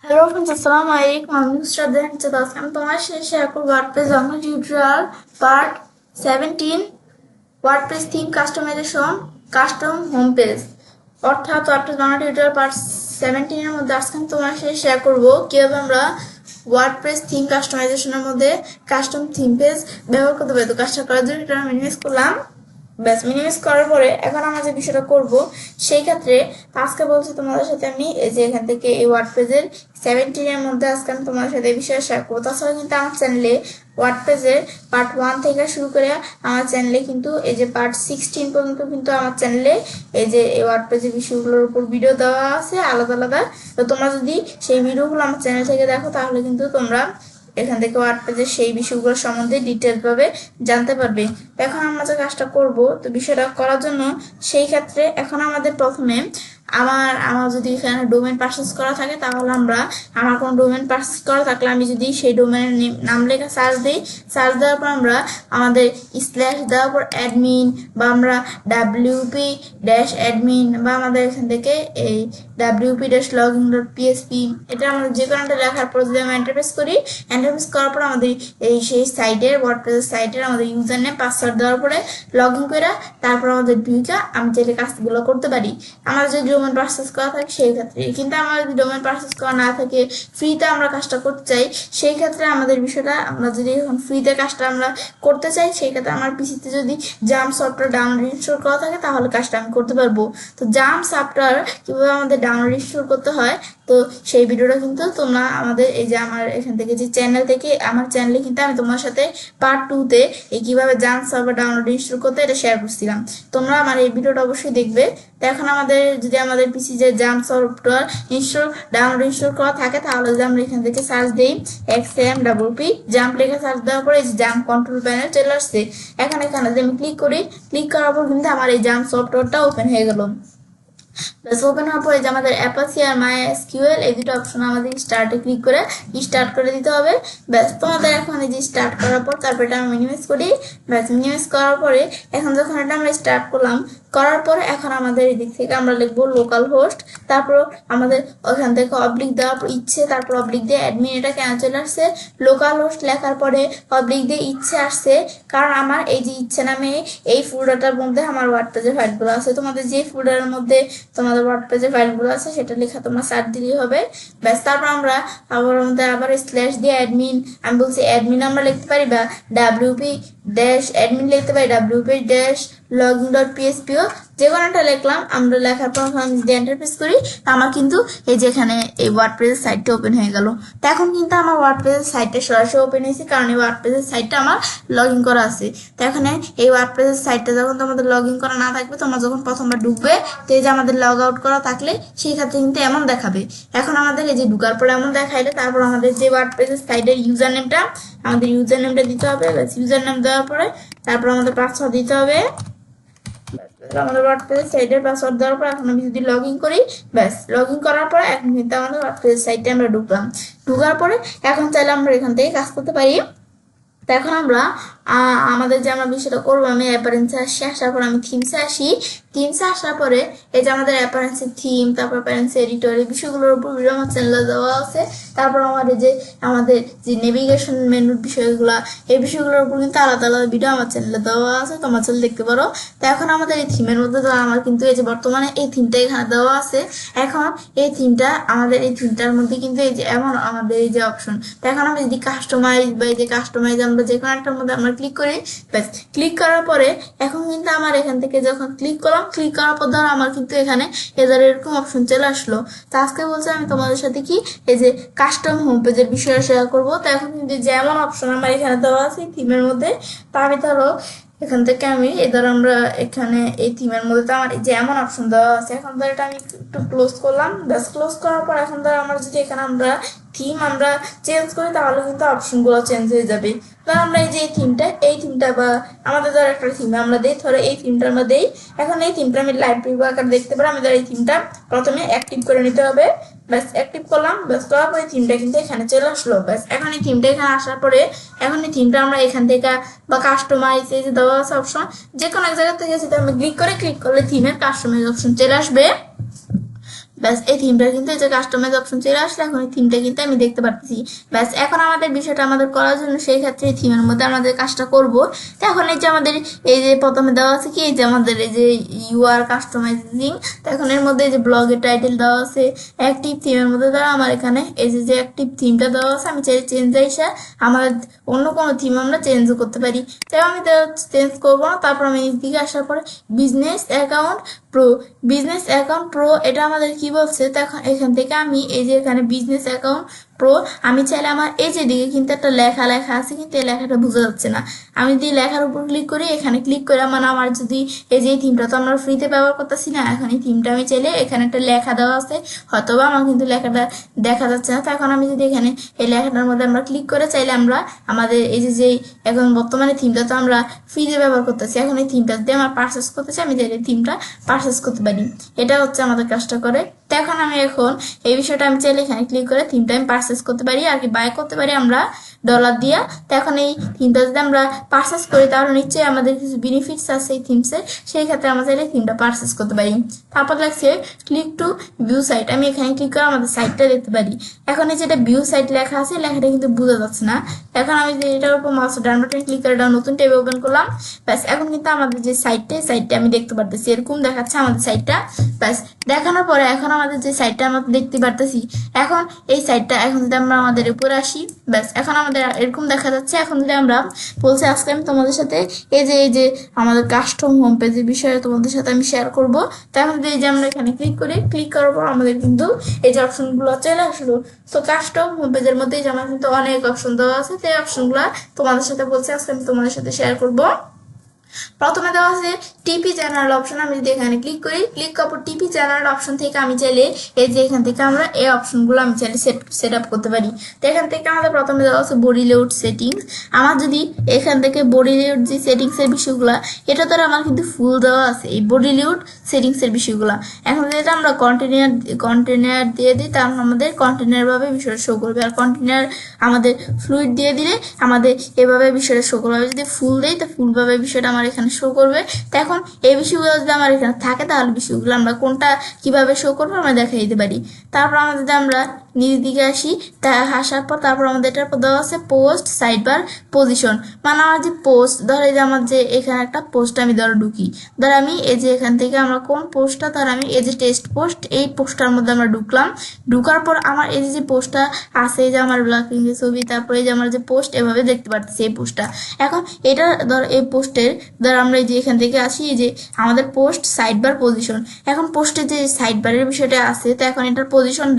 Hello friends, Assalamu alaikum. I'm Mr. Adhan Chadas. I'm তোমার শেষে এখন ওয়ার্ডপ্রেস জন্য tutorial part 17 WordPress theme customisation custom home page অর্থাৎ WordPress Bangla tutorial part 17 এর মধ্যে আজকে আমি তোমার সাথে শেয়ার করব কিভাবে আমরা ওয়ার্ডপ্রেস থিম কাস্টমাইজেশনের মধ্যে কাস্টম থিম পেজ ব্যবহার করতে পারি। তো কাজটা করার জন্য এটা মিনিমাইজ করলাম। ব্যাস মিনিমাইজ করার পরে এখন আমরা যে বিষয়টা করব সেই ক্ষেত্রে আজকে বলছি তোমাদের সাথে আমি এই যে এখান থেকে এই ওয়ার্ডপ্রেসের 17 এর মধ্যে আজকে আমি তোমাদের সাথে এই বিষয়ে শেয়ার করবো। তাছাড়া কিন্তু আমার চ্যানেলে ওয়ার্ডপ্রেসের পার্ট 1 থেকে শুরু করে আমার চ্যানেলে কিন্তু এই যে পার্ট 16 পর্যন্ত কিন্তু আমার চ্যানেলে এই যে এই ওয়ার্ডপ্রেসের বিষয়গুলোর উপর ভিডিও দেওয়া আছে আলাদা আলাদা। তো তোমরা যদি সেই ভিডিওগুলো আমার চ্যানেল থেকে দেখো তাহলে কিন্তু তোমরা এখান থেকে ওয়ার্ডপ্রেসের সেই বিষয়গুলো সম্বন্ধে ডিটেলস ভাবে জানতে পারবে। এখন আমরা যে কাজটা করব, তো বিষয়টা করার জন্য সেই ক্ষেত্রে এখন আমাদের প্রথমে আমার যদি এখানে ডোমেন পারচেজ করা থাকে তাহলে আমার কোনো ডোমেন পারচেজ করা থাকলে আমি যদি সেই ডোমেনের নাম লেখা সার্চ দিই, সার্চ দেওয়ার পর আমরা আমাদের স্ল্যাশ দেওয়ার পর অ্যাডমিন বা আমরা wp-admin বা আমাদের এখান থেকে এই wp-login.php এটা আমাদের যে কোনো একটা লেখার পর যদি আমরা এন্টারপ্রেস করি, এন্টারপ্রেস করার পর আমাদের এই সেই সাইটের ওয়ার্ডপ্রেস সাইটের আমাদের ইউজার নেম পাসওয়ার্ড দেওয়ার পরে লগ ইন করে তারপর আমাদের ঢুকে আমি চাইলে কাজগুলো করতে পারি। আমাদের যদি ডোমেন পারচেজ করা থাকে সেই ক্ষেত্রে, কিন্তু আমার যদি ডোমেন পারচেজ করা না থাকে ফ্রিতে আমরা কাজটা করতে চাই সেই ক্ষেত্রে আমাদের বিষয়টা আমরা যদি এখন ফ্রিতে কাজটা আমরা করতে চাই সেই ক্ষেত্রে আমার পিসিতে যদি জাম্প সফটওয়্যার ডাউনলোড ইনস্টল করা থাকে তাহলে কাজটা আমি করতে পারবো। তো জাম্প সফটওয়্যার কিভাবে আমাদের ডাউনলোড ইনস্টল করতে হয় তো সেই ভিডিওটা কিন্তু তোমরা আমাদের এই যে আমার এখান থেকে যে চ্যানেল থেকে আমার চ্যানেলে কিন্তু আমি তোমার সাথে পার্ট 2 তে এই কিভাবে জাম্প সফটওয়্যার ডাউনলোড ইনস্টল করতে এটা শেয়ার করছিলাম। তোমরা আমার এই ভিডিওটা অবশ্যই দেখবে। তো এখন আমাদের যদি আমাদের পিসি যে জাম্প সফটওয়্যার ডাউনলোড ইনস্টল করা থাকে তাহলে যদি আমরা এখান থেকে সার্চ দিই XAMPP জাম্প লেখা সার্চ দেওয়ার পরে এই যে জাম্প কন্ট্রোল প্যানেল চলে আসছে। এখন এখানে যদি আমি ক্লিক করি, ক্লিক করার পর কিন্তু আমার এই জাম্প সফটওয়্যারটা ওপেন হয়ে গেল। প্লাস ওপেন হওয়ার পরে যে আমাদের অ্যাপাচি আর MySQL এই দুটো অপশন আমাদের স্টার্টে ক্লিক করে স্টার্ট করে দিতে হবে। ব্যাস তোমাদের এখন এই যে স্টার্ট করার পর তারপর এটা আমি মিনিমাইজ করি। ব্যাস মিনিমাইজ করার পরে এখন যখন এটা আমরা স্টার্ট করলাম করার পরে এখন আমাদের এই দিক থেকে আমরা লিখবো লোকাল হোস্ট, তারপর আমাদের ওখান থেকে অবলিক দেওয়ার পর ইচ্ছে, তারপর অবলিক দিয়ে অ্যাডমিন এটা কেন চলে আসছে, লোকাল হোস্ট লেখার পরে অবলিক দিয়ে ইচ্ছে আসছে কারণ আমার এই যে ইচ্ছে নামে এই ফোল্ডারটার মধ্যে আমার ওয়ার্ডপ্রেসের ফাইলগুলো আছে। তোমাদের যে ফোল্ডারের মধ্যে তোমাদের ওয়ার্ডপ্রেসের ফাইলগুলো আছে সেটা লেখা তোমরা সার্চ দিলেই হবে। ব্যাস তারপর আমরা আবার স্ল্যাশ দিয়ে অ্যাডমিন, আমি বলছি অ্যাডমিন আমরা লিখতে পারি বা wp-admin লিখতে পারি, wp-login.php যে কোনো একটা লিখলাম। আমরা লেখার পর আমি যদি এন্টারপ্রেস করি আমার কিন্তু এই যে এখানে এই ওয়ার্ডপ্রেসের সাইটটা ওপেন হয়ে গেল। তো এখন কিন্তু আমার ওয়ার্ডপ্রেসের সাইটটা সরাসরি ওপেন হয়েছে কারণ এই ওয়ার্ডপ্রেসের সাইটটা আমার লগ ইন করা আছে। তো এখানে এই ওয়ার্ডপ্রেসের সাইটটা যখন তোমাদের লগ ইন করা না থাকবে, তোমরা যখন প্রথমবার ঢুকবে তো এই যে আমাদের লগ আউট করা থাকলে সেই ক্ষেত্রে কিন্তু এমন দেখাবে। এখন আমাদের এই যে ঢুকার পরে এমন দেখাইলে তারপর আমাদের যে ওয়ার্ডপ্রেসের সাইটের ইউজার নেমটা আমাদের ইউজার নেমটা দিতে হবে। ইউজার নেম দেওয়ার পরে তারপর আমাদের পাসওয়ার্ড দিতে হবে। আমাদের ওয়ার্ডপ্রেস সাইটের পাসওয়ার্ড দেওয়ার পর এখন আমি যদি লগ ইন করি, ব্যাস লগ ইন করার পরে এখন কিন্তু আমাদের ওয়ার্ডপ্রেস সাইটে আমরা ঢুকলাম। ঢুকার পরে এখন চাইলে আমরা এখান থেকে কাজ করতে পারি। তো এখন আমরা আমাদের যে আমরা বিষয়টা করবো, আমি অ্যাপারেন্সে আসার পর আমি থিমসে আসি। থিমসে আসার পরে এই যে আমাদের অ্যাপারেন্সের থিম, তারপর অ্যাপারেন্স এডিটর এই বিষয়গুলোর উপর ভিডিও আমার চ্যানেলে দেওয়া আছে। তারপর আমাদের যে নেভিগেশন মেনুর বিষয়গুলো এই বিষয়গুলোর উপর কিন্তু আলাদা আলাদা ভিডিও আমার চ্যানেলে দেওয়া আছে, তোমার চ্যানেল দেখতে পারো। তো এখন আমাদের এই থিমের মধ্যে আমার কিন্তু এই যে বর্তমানে এই থিমটা এখানে দেওয়া আছে। এখন এই থিমটা আমাদের এই থিমটার মধ্যে কিন্তু এই যে এমন আমাদের এই যে অপশন, তো এখন আমি যদি কাস্টমাইজ বা এই যে কাস্টমাইজ আমরা যে কোনো একটার মধ্যে আমরা ক্লিক করি, ব্যাস ক্লিক করার পরে এখন কিন্তু আমার এখান থেকে যখন ক্লিক করলাম, ক্লিক করার পর ধরো আমার কিন্তু এখানে এদের এরকম অপশন চলে আসলো। তো আজকে বলছি আমি তোমাদের সাথে কি এই যে কাস্টম হোম পেজের বিষয়ে শেয়ার করবো। তো এখন কিন্তু যেমন অপশন আমার এখানে দেওয়া আছে থিমের মধ্যে, তা আমি ধরো এখান থেকে আমি এদের আমরা এখানে এই থিমের মধ্যে তো আমার যেমন অপশন দেওয়া আছে, এখন ধর এটা আমি একটু ক্লোজ করলাম। ব্যাস ক্লোজ করার পর এখন ধর আমরা যদি এখানে আমরা থিম আমরা চেঞ্জ করি তাহলে কিন্তু অপশনগুলো চেঞ্জ হয়ে যাবে। ধর আমরা এই যে এই থিমটা বা আমাদের ধর একটা থিম আমরা দিই, ধরো এই থিমটা আমরা দিই। এখন এই থিমটা আমি লাইভ প্রিভিউ আকারে দেখতে পারো। আমাদের এই থিমটা প্রথমে অ্যাক্টিভ করে নিতে হবে। ব্যাস অ্যাক্টিভ করলাম, ব্যাস করার পরে থিমটা কিন্তু এখানে চলে আসলো। ব্যাস এখন এই থিমটা এখানে আসার পরে এখন এই থিমটা আমরা এখান থেকে বা কাস্টমাইজ এই যে দেওয়া আছে অপশন যে কোনো এক জায়গা থেকে সেটা আমি ক্লিক করলে থিমের কাস্টমাইজ অপশন চলে আসবে। ব্যাস এই থিমটা কিন্তু এই যে কাস্টমাইজ অপশন চলে আসলে এখন এই থিমটা কিন্তু আমি দেখতে পাচ্ছি। ব্যাস এখন আমাদের বিষয়টা আমাদের করার জন্য সেই ক্ষেত্রে এই থিমের মধ্যে আমাদের কাজটা করব। তো এখন এই যে আমাদের এই যে প্রথমে দেওয়া আছে কি এই যে আমাদের এই যে ইউআর কাস্টমাইজিং, তো এখন এর মধ্যে এই যে ব্লগের টাইটেল দেওয়া আছে অ্যাক্টিভ থিমের মধ্যে দেওয়া আমার এখানে এই যে অ্যাক্টিভ থিমটা দেওয়া আছে আমি চাই চেঞ্জ আইসা আমার অন্য কোনো থিম আমরা চেঞ্জও করতে পারি। তাই আমি চেঞ্জ করবো না। তারপর আমি দিকে আসার পরে business account pro, business account pro এটা আমাদের কি বলছে, তো এখান থেকে আমি এই যে এখানে বিজনেস অ্যাকাউন্ট প্রো আমি চাইলে আমার এই যে দিকে কিন্তু একটা লেখা লেখা আছে কিন্তু এই লেখাটা বোঝা যাচ্ছে না, আমি যদি লেখার উপর ক্লিক করি এখানে ক্লিক করে মানে আমার যদি এই যে থিমটা তো আমরা ফ্রিতে ব্যবহার করতেছি না, এখন এই থিমটা আমি চাইলে এখানে একটা লেখা দেওয়া আছে হয়তোবা আমার কিন্তু লেখাটা দেখা যাচ্ছে না। তো এখন আমি যদি এখানে এই লেখাটার মধ্যে আমরা ক্লিক করে চাইলে আমরা আমাদের এই যে এখন বর্তমানে থিমটা তো আমরা ফ্রিতে ব্যবহার করতেছি, এখন এই থিমটা যদি আমার পারচেস করতে চাই আমি চাইলে থিমটা পারচেস করতে পারি। এটা হচ্ছে আমাদের কাজটা করে। তো এখন আমি এখন এই বিষয়টা আমি চাইলে এখানে ক্লিক করে থিমটা আমি পারচেস করতে পারি আর কি বাই করতে পারি আমরা ডলার দিয়া। তো এখন এই থিমটা যদি আমরা পারচেস করি তাহলে নিশ্চয়ই আমাদের কিছু বেনিফিটস আছে এই থিমসের, সেই ক্ষেত্রে আমরা চাইলে থিমটা পারচেস করতে পারি। তারপর লাগছে ক্লিক টু ভিউ সাইট, আমি এখানে ক্লিক করে আমাদের সাইটটা দেখতে পারি। এখন এই যেটা ভিউ সাইট লেখা আছে লেখাটা কিন্তু বোঝা যাচ্ছে না। এখন আমি যে এটার উপর মাউস ডান বাটন ক্লিক করে এটা নতুন ট্যাব ওপেন করলাম। ব্যাস এখন কিন্তু আমাদের যে সাইটটা আমি দেখতে পারতেছি এরকম দেখাচ্ছে আমাদের সাইটটা। ব্যাস দেখানোর পরে এখন আমাদের যে সাইটটা আমরা দেখতে পারতেছি, এখন এই সাইটটা এখন যদি আমরা আমাদের উপরে আসি ব্যাস এখন আমাদের এরকম দেখা যাচ্ছে। এখন যদি আমরা বলছি আজকে আমি তোমাদের সাথে এই যে আমাদের কাস্টম হোম পেজের বিষয়ে তোমাদের সাথে আমি শেয়ার করবো। তো এখন যদি এই যে আমরা এখানে ক্লিক করি, ক্লিক করার পর আমাদের কিন্তু এই যে অপশনগুলো চলে আসলো। তো কাস্টম হোম পেজের মধ্যে যে আমার কিন্তু অনেক অপশন দেওয়া আছে, তো এই অপশনগুলো তোমাদের সাথে বলছি আজকে আমি তোমাদের সাথে শেয়ার করবো। প্রথমে দেওয়া আছে টিপি জেনারেল অপশন, আমি যদি এখানে ক্লিক করি ক্লিক করার টিপি জেনারেল অপশন থেকে আমি চাইলে এই যে এখান থেকে আমরা এই অপশনগুলো আমি চাইলে সেট আপ করতে পারি। তো এখান থেকে আমাদের প্রথমে দেওয়া আছে বডি লেআউট সেটিংস, আমার যদি এখান থেকে বডি লেআউট যে সেটিংসের বিষয়গুলো এটা তো আমার কিন্তু ফুল দেওয়া আছে এই বডি লেআউট সেটিংসের বিষয়গুলো। এখন যেটা আমরা কন্টেনার দিয়ে দিই তাহলে আমাদের কন্টেনার ভাবে বিষয়টা শো করবে, আর কন্টেনার আমাদের ফ্লুইড দিয়ে দিলে আমাদের এভাবে বিষয়টা শো করবে। যদি ফুল দেই তো ফুল ভাবে বিষয়টা আমার এখানে শো করবে। তো এখন এই বিষয়গুলো যদি আমার এখানে থাকে তাহলে বিষয়গুলো আমরা কোনটা কিভাবে শো করবো আমরা দেখাই দিতে পারি। তারপর আমরা যদি আমরা নিজ দিকে আসি তা আসার পর তারপর আমাদের এটার পর দেওয়া আছে পোস্ট সাইড বার পজিশন, মানে আমার যে পোস্ট ধর এই যে আমার যে এখানে একটা পোস্ট আমি ধরো ঢুকি, ধর আমি এই যে এখান থেকে আমরা কোন পোস্টটা ধর আমি এই যে টেস্ট পোস্ট এই পোস্টটার মধ্যে আমরা ঢুকলাম, ঢুকার পর আমার এই যে পোস্টটা আছে এই যে আমার ব্ল্যাকিং এর ছবি তারপরে এই যে আমার যে পোস্ট এভাবে দেখতে পাচ্ছি এই পোস্টটা। এখন এটা ধর এই পোস্টের ধর আমরা এই যে এখান থেকে আসি এই যে আমাদের পোস্ট সাইড বার পজিশন, এখন পোস্টের যে সাইড বারের বিষয়টা আছে তো এখন এটার পজিশন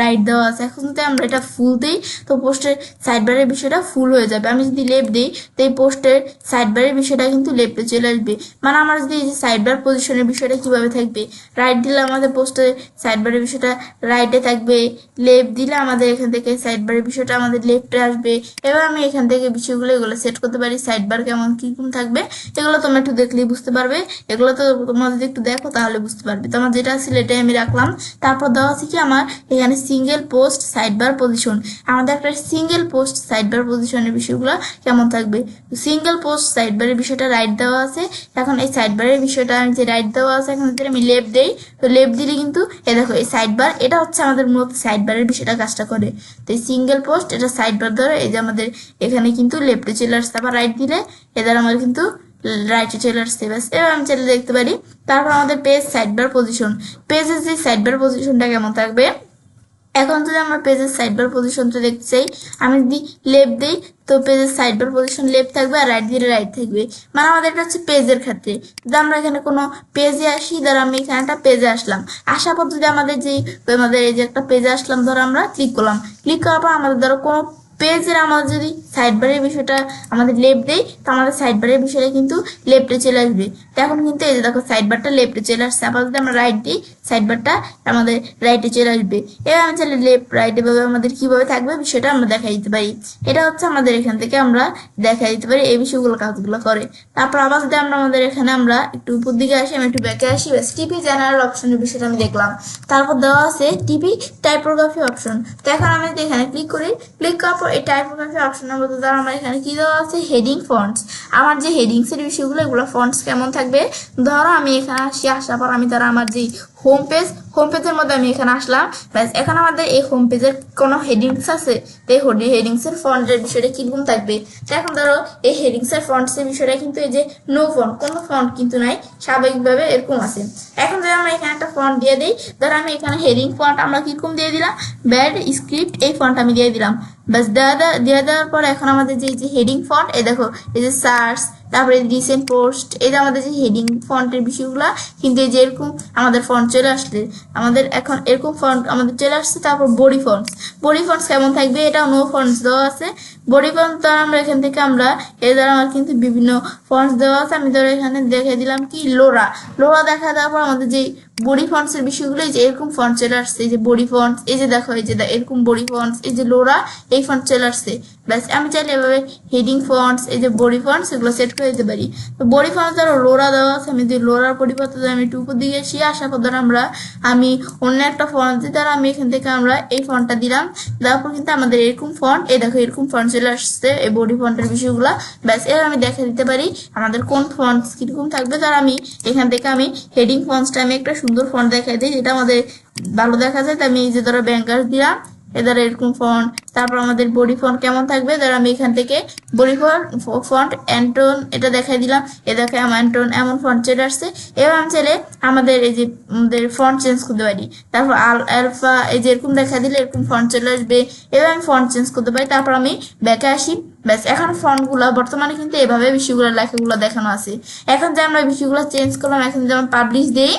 রাইট দেওয়া আছে, এখন যদি আমরা এটা ফুল দিই তো পোস্টের সাইড বারের বিষয়টা ফুল হয়ে যাবে। আমি যদি লেফট দিই তো এই পোস্টের সাইড বারের বিষয়টা কিন্তু লেফটে চলে আসবে, মানে আমার যদি এই যে সাইড বার পজিশনের বিষয়টা কিভাবে থাকবে, রাইট দিলে আমাদের পোস্টের সাইড বারের বিষয়টা রাইটে থাকবে, লেফট দিলে আমাদের এখান থেকে সাইড বারের বিষয়টা আমাদের লেফটে আসবে। এবার আমি এখান থেকে বিষয়গুলো এগুলো সেট করতে পারি সাইড বার কেমন কিরকম থাকবে, এগুলো তোমরা একটু দেখলেই বুঝতে পারবে, এগুলো তো তোমরা যদি একটু দেখো তাহলে বুঝতে পারবে। তো আমার যেটা ছিল এটাই আমি রাখলাম। তারপর দেওয়া আছে কি আমার এখানে single post side bar position, আমাদের একটা সিঙ্গেল পোস্ট সাইড বার পজিশনের বিষয়গুলো কেমন থাকবে। সিঙ্গেল পোস্ট সাইড বারের বিষয়টা রাইট দেওয়া আছে, এখন এই সাইড বারের বিষয়টা আমি যে রাইট দেওয়া আছে এখন যদি আমি লেফট দেই তো লেফট দিলে কিন্তু এ দেখো এই সাইড বার এটা হচ্ছে আমাদের মূলত সাইড বারের বিষয়টা কাজটা করে। তো এই সিঙ্গেল পোস্ট এটা সাইড বার ধরে এই যে আমাদের এখানে কিন্তু লেফটে চলে আসছে, আবার রাইট দিলে এদের আমার কিন্তু রাইটে চলে আসছে। ব্যাস এবার আমি চাইলে দেখতে পারি। তারপর আমাদের পেজ সাইড বার পজিশন, পেজের যে সাইড বার পজিশনটা কেমন থাকবে, এখন যদি আমরা পেজের সাইড বার পজিশনটা দেখতে চাই আমি যদি লেফট দিই তো পেজের সাইড বার পজিশন লেফট থাকবে আর রাইট দিলে রাইট থাকবে, মানে আমাদের এটা হচ্ছে পেজের ক্ষেত্রে। যদি আমরা এখানে কোনো পেজে আসি ধরো আমি এখানে একটা পেজে আসলাম, আসার পর যদি আমাদের এই যে একটা পেজে আসলাম ধরো আমরা ক্লিক করলাম, ক্লিক করার পর আমাদের ধরো কোনো পেজের আমাদের যদি সাইড বারের বিষয়টা আমাদের লেফট দেই তো আমাদের সাইড বারের বিষয়টা কিন্তু লেফটে চলে আসবে। তো এখন কিন্তু এই যে দেখো সাইড বারটা লেফটে চলে আসছে, আবার যদি আমরা রাইট দিই সাইড বারটা আমাদের রাইটে চলে আসবে। এবার আমি চাইলে লেফট রাইট এভাবে আমাদের কিভাবে থাকবে বিষয়টা আমরা দেখা দিতে পারি, এটা হচ্ছে আমাদের এখান থেকে আমরা দেখা দিতে পারি এই বিষয়গুলো কাজগুলো করে। তারপর আবার যদি আমরা আমাদের এখানে আমরা একটু উপর দিকে আসি আমি একটু ব্যাকে আসি, ব্যাস টিপি জেনারেল অপশনের বিষয়টা আমি দেখলাম। তারপর দেওয়া আছে টিপি টাইপোগ্রাফি অপশন, তো এখন আমি যদি এখানে ক্লিক করি, ক্লিক করার পর এই টাইপোগ্রাফি অপশনের মধ্যে ধর আমার এখানে কি দেওয়া আছে হেডিং ফন্টস, আমার যে হেডিংস এর বিষয়গুলো এগুলো ফন্টস কেমন থাকবে, ধরো আমি এখানে আসি আসার পর আমি ধরো আমার যে হোম পেজের মধ্যে আমি এখানে আসলাম। ব্যাস এখন আমাদের এই হোম পেজের কোনো হেডিংস আছে, তো এই হেডিংস এর ফন্টের বিষয়টা কিরকম থাকবে। তো এখন ধরো এই হেডিংস এর ফন্টস এর বিষয়টা কিন্তু এই যে নো ফন্ট, কোনো ফন্ট কিন্তু নাই, স্বাভাবিকভাবে এরকম আছে। এখন যদি আমরা এখানে একটা ফন্ট দিয়ে দিই, ধরো আমি এখানে হেডিং ফন্ট আমরা কিরকম দিয়ে দিলাম, ব্যাড স্ক্রিপ্ট এই ফন্ট আমি দিয়ে দিলাম। ব্যাস দিয়ে দেওয়ার পর এখন আমাদের যে হেডিং ফন্ট, এই দেখো এই যে সার্চ, তারপরে রিসেন্ট পোস্ট, এই যে আমাদের যে হেডিং ফন্টের বিষয়গুলো কিন্তু এই যে এরকম আমাদের ফন্ট চলে আসলে, আমাদের এখন এরকম ফন্ট আমাদের চলে আসছে। তারপর বডি ফন্টস কেমন থাকবে, এটা নো ফন্টস দেওয়া আছে। বডি ফন্ট দ্বারা আমরা এখান থেকে আমরা এর দ্বারা আমার কিন্তু বিভিন্ন ফন্টস দেওয়া আছে। আমি ধরো এখানে দেখে দিলাম কি লোরা দেখা দেওয়ার পর আমাদের যে বডি ফন্টস এর বিষয়গুলো এই যে এরকম ফন্ট চলে আসছে, এই যে বডি ফন্টস, এই যে দেখো এই যে এরকম বডি ফন্টস, এই যে লোরা এই ফন্ট চলে আসছে। ব্যাস আমি চাইলে এভাবে হেডিং ফন্টস, এই যে বডি ফন্টস এগুলো সেট করে দিতে পারি। তো বডি ফন্টস ধরো লোরা দেওয়া আছে, আমি যদি লোরার পরিবর্তে আমি একটু উপর দিকে আসার পর ধরো আমি অন্য একটা ফন্ট দিই, ধরো আমি এখান থেকে আমরা এই ফন্টটা দিলাম, তারপর কিন্তু আমাদের এরকম ফন্ট, এই দেখো এরকম ফন্ট চলে আসছে এই বডি ফন্টের বিষয়গুলো। ব্যাস এর আমি দেখে দিতে পারি আমাদের কোন ফন্টস কিরকম থাকবে। ধর আমি এখান থেকে আমি হেডিং ফন্টসটা আমি একটা সুন্দর ফন্ট দেখাই দিই যেটা আমাদের ভালো দেখা যায়। তো আমি এই যে ধরো ব্যাংকার দিলাম, এদের এরকম ফন্ট। তারপর আমাদের বডি ফন্ট কেমন থাকবে, ধর আমি এখান থেকে বডি ফন্ট অ্যান্টন এটা দেখাই দিলাম, এ দেখে আমার অ্যান্টন এমন ফন্ট চলে আসছে। এবার আমি চাইলে আমাদের এই যে আমাদের ফন্ট চেঞ্জ করতে পারি। তারপর আলফা এই যে এরকম দেখা দিলে এরকম ফন্ট চলে আসবে। এবার আমি ফন্ট চেঞ্জ করতে পারি। তারপর আমি ব্যাকে আসি। ব্যাস এখন ফন্টগুলো বর্তমানে কিন্তু এভাবে বিষয়গুলো লেখাগুলো দেখানো আছে। এখন যে আমরা বিষয়গুলো চেঞ্জ করলাম, এখন যেমন পাবলিশ দিই,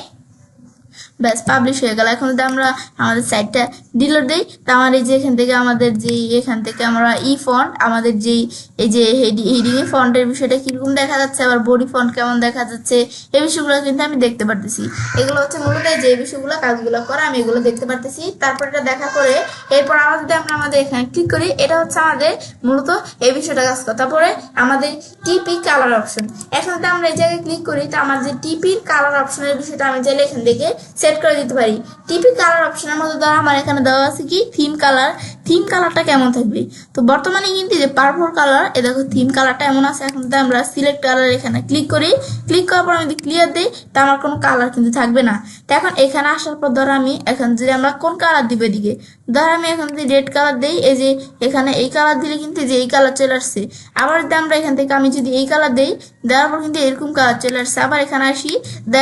ব্যাস পাবলিশ হয়ে গেল। এখন যদি আমরা আমাদের সাইটটা ডিলিট দিই, তো আমার এই যে এখান থেকে আমাদের যে এখান থেকে আমরা ফন্ট আমাদের যেই এই যে হেডিং এ ফন্টের বিষয়টা কিরকম দেখা যাচ্ছে, আবার বডি ফন্ট কেমন দেখা যাচ্ছে, এই বিষয়গুলো কিন্তু আমি দেখতে পারতেছি। এগুলো হচ্ছে মূলত যে বিষয়গুলো কাজগুলো করা আমি এগুলো দেখতে পারতেছি। তারপর এটা দেখা করে এরপর আবার যদি আমরা আমাদের এখানে ক্লিক করি, এটা হচ্ছে আমাদের মূলত এই বিষয়টা কাজ করে। তারপরে আমাদের টিপি কালার অপশন, এখন যদি আমরা এই জায়গায় ক্লিক করি, তো আমার যে টিপির কালার অপশনের বিষয়টা আমি চাইলে এখান থেকে সেট করে দিতে পারি। টিপি কালার অপশনের মধ্যে ধরো আমার এখানে দেওয়া আছে কি থিম কালারটা কেমন থাকবে। তো বর্তমানে কিন্তু যে পার্পল কালার, এ দেখো থিম কালারটা এমন আছে। এখন যদি আমরা সিলেক্ট কালার এখানে ক্লিক করি, ক্লিক করার পর আমি যদি ক্লিয়ার দিই, তা আমার কোনো কালার কিন্তু থাকবে না। তো এখন এখানে আসার পর ধরো আমি এখন যদি আমরা কোন কালার দিব এদিকে, ধরো আমি এখন যদি রেড কালার দিই, এই যে এখানে এই কালার দিলে কিন্তু যে এই কালার চলে আসছে। আবার যদি আমরা এখান থেকে আমি যদি এই কালার দিই, দেওয়ার পর কিন্তু এরকম কালার চলে আসছে। আবার এখানে আসি,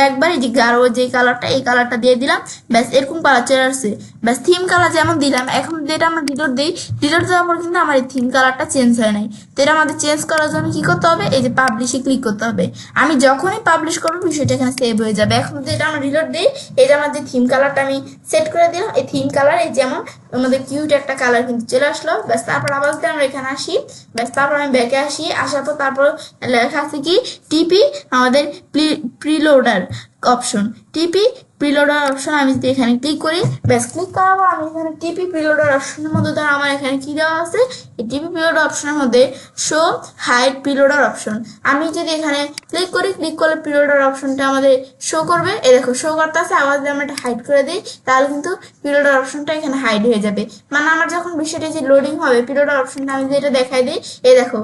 একবার এই যে গাঢ় যে কালারটা এই কালারটা দিয়ে দিলাম, ব্যাস এরকম কালার চলে আসছে। ব্যাস থিম কালার যেমন দিলাম, এখন যেটা আমরা ডিলিট দিই, ডিলিট দেওয়ার পর কিন্তু আমার এই থিম কালারটা চেঞ্জ হয় নাই। তো এটা আমাদের চেঞ্জ করার জন্য কি করতে হবে, এই যে পাবলিশে ক্লিক করতে হবে। আমি যখনই পাবলিশ করবো বিষয়টা এখানে সেভ হয়ে যাবে। এখন যেটা আমরা ডিলিট দিই, এটা আমার যে থিম কালারটা আমি সেট করে দিলাম, এই থিম কালার এই যেমন আমাদের কিউট একটা কালার কিন্তু চলে আসলো। ব্যাস তারপর আবার যদি আমরা এখানে আসি, ব্যাস তারপর আমি ব্যাকে আসি, আসার পর তারপর লেখা আছে কি টিপি আমাদের প্রিলোডার অপশন, টিপি প্রিলোডার অপশন আমি যদি এখানে ক্লিক করি, ব্যাস ক্লিক করার পর আমি এখানে টিপি প্রিলোডার অপশনের মধ্যে ধর আমার এখানে কি দেওয়া আছে, এই টিপি প্রিলোডার অপশনের মধ্যে শো হাইড প্রিলোডার অপশন। আমি যদি এখানে ক্লিক করি, ক্লিক করলে প্রিলোডার অপশনটা আমাদের শো করবে। এই দেখো শো করতে আছে। আবার যদি আমরা এটা হাইড করে দিই, তাহলে কিন্তু প্রিলোডার অপশনটা এখানে হাইড হয়ে যাবে। মানে আমার যখন বিষয়টা যে লোডিং হবে প্রিলোডার অপশনটা আমি যদি এটা দেখাই দিই, এই দেখো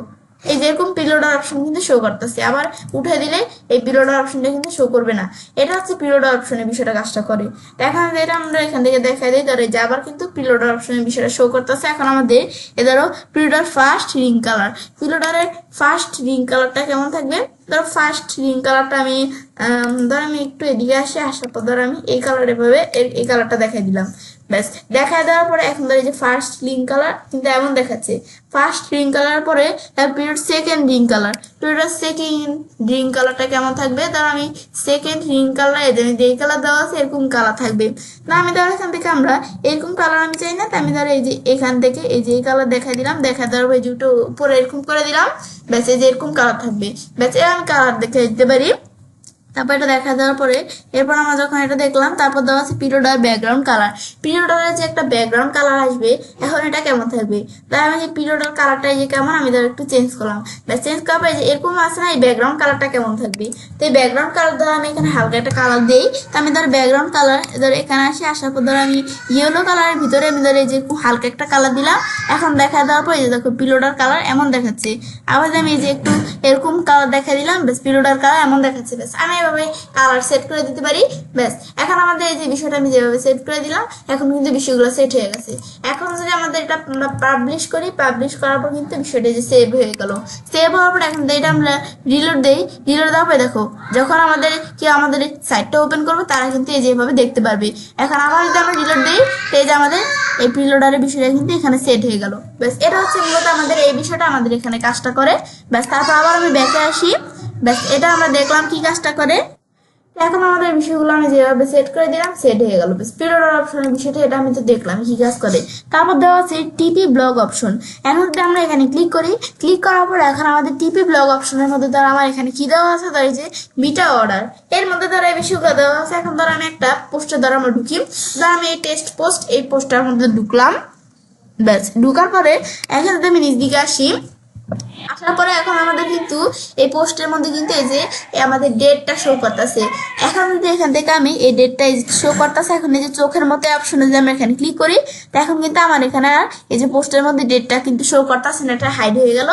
এই যেরকম প্রিলোডার অপশন কিন্তু শো করতেছে। আবার উঠে দিলে এই প্রিলোডার অপশনটা কিন্তু শো করবে না। এটা হচ্ছে প্রিলোডার অপশনের বিষয়টা কাজটা করে। তো এখন যেটা আমরা এখান থেকে দেখাই দিই, ধরো যে আবার কিন্তু প্রিলোডার অপশনের বিষয়টা শো করতেছে। এখন আমাদের ধরো প্রিলোডার ফার্স্ট রিং কালার, প্রিলোডারের ফার্স্ট রিং কালারটা কেমন থাকবে, ধরো ফার্স্ট রিং কালারটা আমি ধরো আমি একটু এদিকে আসি, আসার পর ধরো আমি এই কালার এভাবে এই কালারটা দেখাই দিলাম। ব্যাস দেখায় দেওয়ার পরে এখন ধরো যে ফার্স্ট রিং কালার কিন্তু এমন দেখাচ্ছে। ফার্স্ট রিং কালার পরে period second ring colour, period second ring কালারটা কেমন থাকবে, ধর আমি সেকেন্ড রিং কালার এই কালার দেওয়া আছে এরকম কালার থাকবে না। আমি ধরো এখান থেকে আমরা এরকম কালার আমি চাই না, তো আমি ধরো এই যে এখান থেকে এই যে এই কালার দেখাই দিলাম, দেখা দেওয়ার এই যে উপরে এরকম করে দিলাম। ব্যাস এই যে এরকম কালার থাকবে। ব্যাস এর আমি কালার দেখে দিতে পারি। তারপর এটা দেখা দেওয়ার পরে এরপর আমরা যখন এটা দেখলাম, তারপর দেওয়া আছে পিরিয়ডার ব্যাকগ্রাউন্ড কালার। পিরিয়ডারের যে একটা ব্যাকগ্রাউন্ড কালার আসবে, এখন এটা কেমন থাকবে, তাই আমি যে পিরিয়ডার কালারটা যে কেমন আমি ধর একটু চেঞ্জ করলাম। ব্যাস চেঞ্জ করার পরে যে এরকম আছে না, এই ব্যাকগ্রাউন্ড কালারটা কেমন থাকবে। তো এই ব্যাকগ্রাউন্ড কালার ধর আমি এখানে হালকা একটা কালার দিই। তো আমি ধর ব্যাকগ্রাউন্ড কালার ধর এখানে আসি, আসার পর ধর আমি ইয়েলো কালারের ভিতরে আমি ধর এই যে একটু হালকা একটা কালার দিলাম। এখন দেখা দেওয়ার পর এই যে দেখো পিরিয়ডার কালার এমন দেখাচ্ছে। আবার আমি এই যে একটু এরকম কালার দেখা দিলাম, ব্যাস পিরিয়ডার কালার এমন দেখাচ্ছে। ব্যাস আমি এভাবে কালার সেট করে দিতে পারি। ব্যাস, এখন আমাদের এই যে বিষয়টা আমি যেভাবে সেট করে দিলাম, এখন কিন্তু বিষয়গুলো সেট হয়ে গেছে। এখন যদি আমাদের এটা আমরা পাবলিশ করি, পাবলিশ করার পর কিন্তু বিষয়টা যে সেভ হয়ে গেল। সেভ হওয়ার পর এখন এটা আমরা রিলোড দেই। রিলোড দেওয়ার পরে দেখো, যখন আমাদের সাইটটা ওপেন করবে তারা কিন্তু এই যেভাবে দেখতে পারবে। এখন আবার যদি আমরা রিলোড দিই, এই যে আমাদের এই প্রিলোডারের বিষয়টা কিন্তু এখানে সেট হয়ে গেল। ব্যাস, এটা হচ্ছে মূলত আমাদের এই বিষয়টা আমাদের এখানে কাজটা করে। ব্যাস, তারপর আবার আমি ব্যাকে আসি। ব্যাস, এটা আমরা দেখলাম কি কাজটা করে। এখন আমাদের বিষয়গুলো আমি যেভাবে সেট করে দিলাম, সেট হয়ে গেল। প্রিলোডার অপশনের বিষয়টা এটা আমি তো দেখলাম কি কাজ করে। তারপর দেওয়া আছে টিপি ব্লগ অপশন। এখন যদি আমরা এখানে ক্লিক করি, ক্লিক করার পর এখন আমাদের টিপি ব্লগ অপশনের মধ্যে ধর আমার এখানে কি দেওয়া আছে, ধর এই যে বিটা অর্ডার, এর মধ্যে ধর এই বিষয়গুলো দেওয়া আছে। এখন ধর আমি একটা পোস্টের দ্বারা আমরা ঢুকি, ধর আমি এই টেক্সট পোস্ট এই পোস্টার মধ্যে ঢুকলাম। ব্যাস, ঢুকার পরে এখন যদি আমি নিজ দিকে আসি, আসার পরে এখন আমাদের কিন্তু এই পোস্টের মধ্যে কিন্তু এই যে আমাদের ডেটটা শো করতেছে। এখন যদি এখান থেকে আমি এই ডেটটা শো করতেছে, এখন এই যে চোখের মতো অপশনে যদি আমরা এখানে ক্লিক করি, তখন কিন্তু আমার এখানে আর এই যে পোস্টের মধ্যে ডেটটা কিন্তু শো করতেছে না, এটা হাইড হয়ে গেল।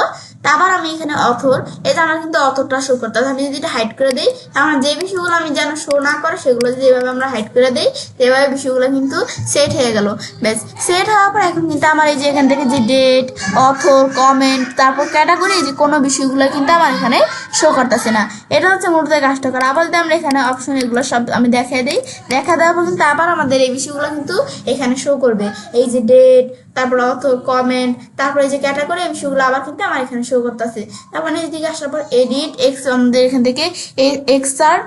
আবার আমি এখানে অথর, এই যে আমার কিন্তু অথরটা শো করতেছে। আমি যদি এটা হাইড করে দিই, আমার যে বিষয়গুলো আমি যেন শো না করে সেগুলো যদি এভাবে আমরা হাইড করে দিই, সেভাবে বিষয়গুলো কিন্তু সেট হয়ে গেল। ব্যাস, সেট হওয়ার পর এখন কিন্তু আমার এই যে এখান থেকে যে ডেট, অথর, কমেন্ট, তারপর ক্যাটাগরি, যে কোনো বিষয়গুলো কিন্তু আমার এখানে শো করতেছে না। এটা হচ্ছে মূলত কাজটা করা। আবার যদি আমরা এখানে অপশন এগুলো সব আমি দেখাই দিই, দেখা দেওয়ার পর কিন্তু আবার আমাদের এই বিষয়গুলো কিন্তু এখানে শো করবে। এই যে ডেট, তারপর অথর, কমেন্ট, তারপরে যে ক্যাটাগরি, এই বিষয়গুলো আবার কিন্তু আমার এখানে শো করতেছে। তারপর এদিকে আসার পর এডিট আমাদের এখান থেকে এক্সার্ট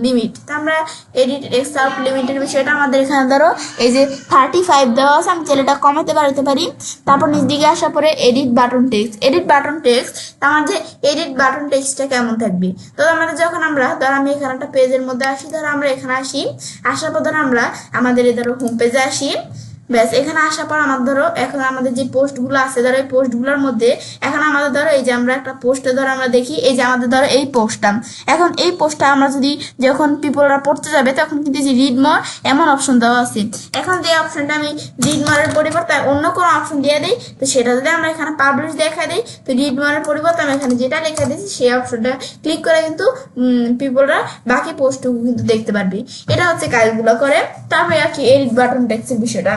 লিমিট, তা আমরা এডিট এক্সার্ট লিমিটের বিষয়টা আমাদের এখানে ধরো এই যে 35 দেওয়া আছে, আমি চাইলে এটা কমাতে বাড়াতে পারি। তারপর নিচ দিকে আসার পরে edit button text, edit button text, আমার যে এডিট বাটন টেক্সটটা কেমন থাকবে। তো আমাদের যখন আমরা ধর আমি এখানে একটা পেজের মধ্যে আসি, ধর আমরা এখানে আসি, আসার পর ধর আমরা আমাদের এই ধরো হোম পেজে আসি। ব্যাস, এখানে আসার পর আমার ধরো এখন আমাদের যে পোস্টগুলো আছে, ধরো এই পোস্টগুলোর মধ্যে এখন আমাদের ধরো এই যে আমরা একটা পোস্টে ধরো আমরা দেখি, এই যে আমাদের ধরো এই পোস্টটা, এখন এই পোস্টটা আমরা যদি যখন পিপলরা পড়তে যাবে তখন কিন্তু যে রিড মোর এমন অপশন দেওয়া আছে। এখন যে অপশনটা আমি রিড মোরের পরিবর্তে অন্য কোনো অপশন দিয়ে দিই, তো সেটা যদি আমরা এখানে পাবলিশ দেখা দিই, তো রিড মোরের পরিবর্তে আমি এখানে যেটা লেখা দিয়েছি সেই অপশনটা ক্লিক করে কিন্তু পিপলরা বাকি পোস্টটুকু কিন্তু দেখতে পারবে। এটা হচ্ছে কাজগুলো করে। তারপরে আর কি এডিট বাটন টেক্সটের বিষয়টা,